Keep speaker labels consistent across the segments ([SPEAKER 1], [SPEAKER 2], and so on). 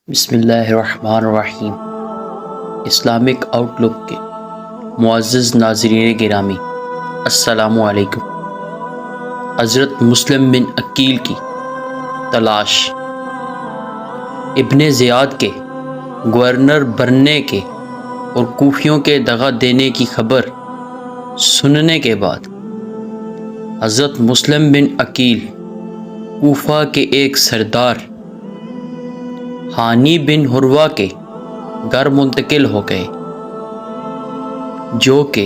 [SPEAKER 1] بسم اللہ الرحمن الرحیم۔ اسلامک آؤٹ لک کے معزز ناظرین گرامی، السلام علیکم۔ حضرت مسلم بن عقیل کی تلاش۔ ابن زیاد کے گورنر بننے کے اور کوفیوں کے دغا دینے کی خبر سننے کے بعد حضرت مسلم بن عقیل کوفہ کے ایک سردار ہانی بن حروہ کے گھر منتقل ہو گئے، جو کہ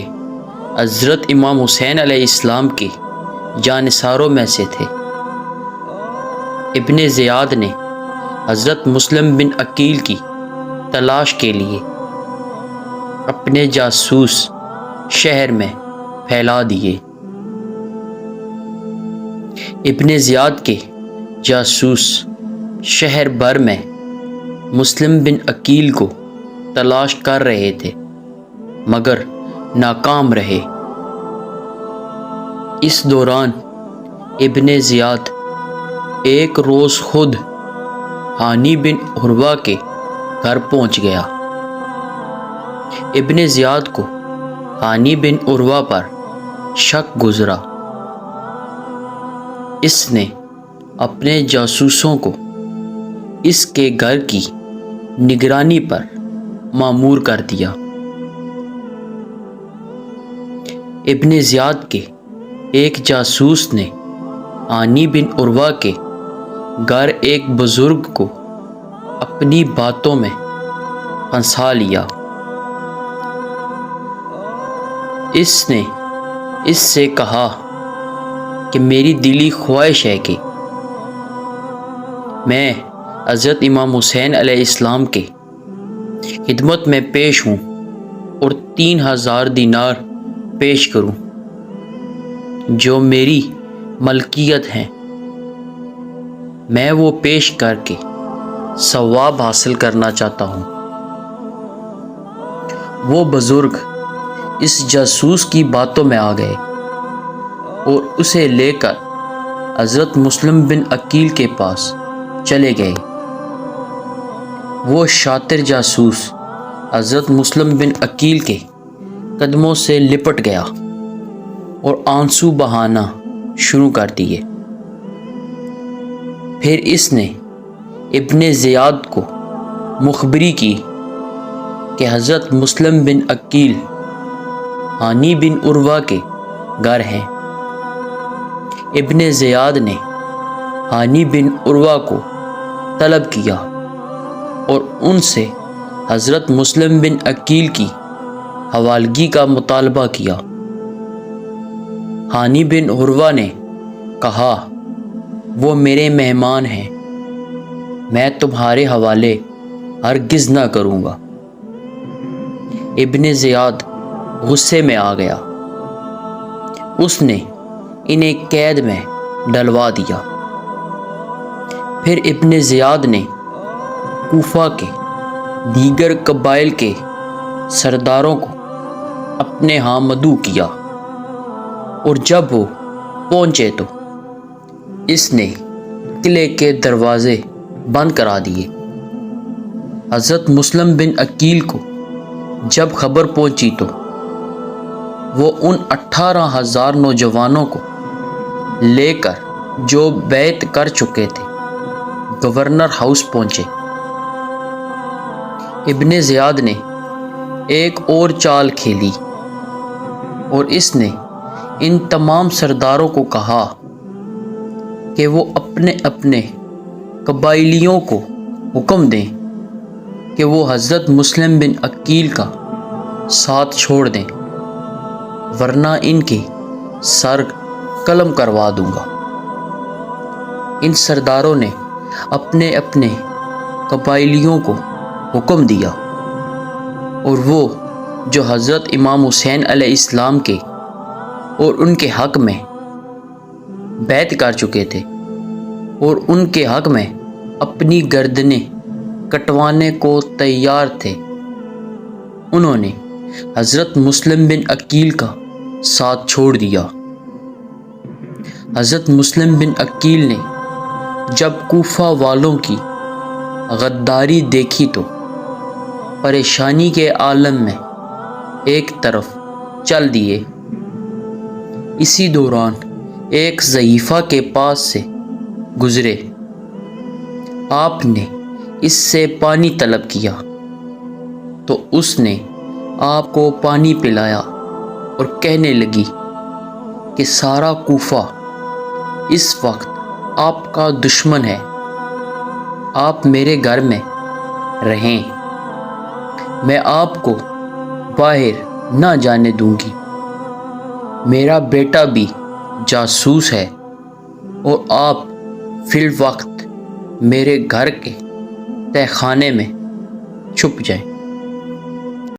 [SPEAKER 1] حضرت امام حسین علیہ السلام کے جانثاروں میں سے تھے۔ ابن زیاد نے حضرت مسلم بن عقیل کی تلاش کے لیے اپنے جاسوس شہر میں پھیلا دیے۔ ابن زیاد کے جاسوس شہر بھر میں مسلم بن عقیل کو تلاش کر رہے تھے، مگر ناکام رہے۔ اس دوران ابن زیاد ایک روز خود ہانی بن حروہ کے گھر پہنچ گیا۔ ابن زیاد کو ہانی بن حروہ پر شک گزرا۔ اس نے اپنے جاسوسوں کو اس کے گھر کی نگرانی پر مامور کر دیا۔ ابن زیاد کے ایک جاسوس نے ہانی بن حروہ کے گھر ایک بزرگ کو اپنی باتوں میں پھنسا لیا۔ اس نے اس سے کہا کہ میری دلی خواہش ہے کہ میں حضرت امام حسین علیہ السلام کے خدمت میں پیش ہوں اور 3000 دینار پیش کروں جو میری ملکیت ہیں۔ میں وہ پیش کر کے ثواب حاصل کرنا چاہتا ہوں۔ وہ بزرگ اس جاسوس کی باتوں میں آ گئے اور اسے لے کر حضرت مسلم بن عقیل کے پاس چلے گئے۔ وہ شاطر جاسوس حضرت مسلم بن عقیل کے قدموں سے لپٹ گیا اور آنسو بہانا شروع کر دیے۔ پھر اس نے ابن زیاد کو مخبری کی کہ حضرت مسلم بن عقیل ہانی بن حروہ کے گھر ہیں۔ ابن زیاد نے ہانی بن حروہ کو طلب کیا اور ان سے حضرت مسلم بن عقیل کی حوالگی کا مطالبہ کیا۔ ہانی بن حروہ نے کہا، وہ میرے مہمان ہیں، میں تمہارے حوالے ہرگز نہ کروں گا۔ ابن زیاد غصے میں آ گیا۔ اس نے انہیں قید میں ڈلوا دیا۔ پھر ابن زیاد نے کوفہ کے دیگر قبائل کے سرداروں کو اپنے ہاں مدعو کیا، اور جب وہ پہنچے تو اس نے قلعے کے دروازے بند کرا دیے۔ حضرت مسلم بن عقیل کو جب خبر پہنچی تو وہ ان 18,000 نوجوانوں کو لے کر جو بیعت کر چکے تھے گورنر ہاؤس پہنچے۔ ابن زیاد نے ایک اور چال کھیلی اور اس نے ان تمام سرداروں کو کہا کہ وہ اپنے اپنے قبائلیوں کو حکم دیں کہ وہ حضرت مسلم بن عقیل کا ساتھ چھوڑ دیں، ورنہ ان کے سر قلم کروا دوں گا۔ ان سرداروں نے اپنے اپنے قبائلیوں کو حکم دیا، اور وہ جو حضرت امام حسین علیہ السلام کے اور ان کے حق میں بیعت کر چکے تھے اور ان کے حق میں اپنی گردنیں کٹوانے کو تیار تھے، انہوں نے حضرت مسلم بن عقیل کا ساتھ چھوڑ دیا۔ حضرت مسلم بن عقیل نے جب کوفہ والوں کی غداری دیکھی تو پریشانی کے عالم میں ایک طرف چل دیے۔ اسی دوران ایک ضعیفہ کے پاس سے گزرے۔ آپ نے اس سے پانی طلب کیا تو اس نے آپ کو پانی پلایا اور کہنے لگی کہ سارا کوفہ اس وقت آپ کا دشمن ہے، آپ میرے گھر میں رہیں، میں آپ کو باہر نہ جانے دوں گی۔ میرا بیٹا بھی جاسوس ہے اور آپ فی الوقت میرے گھر کے تہہ خانے میں چھپ جائیں۔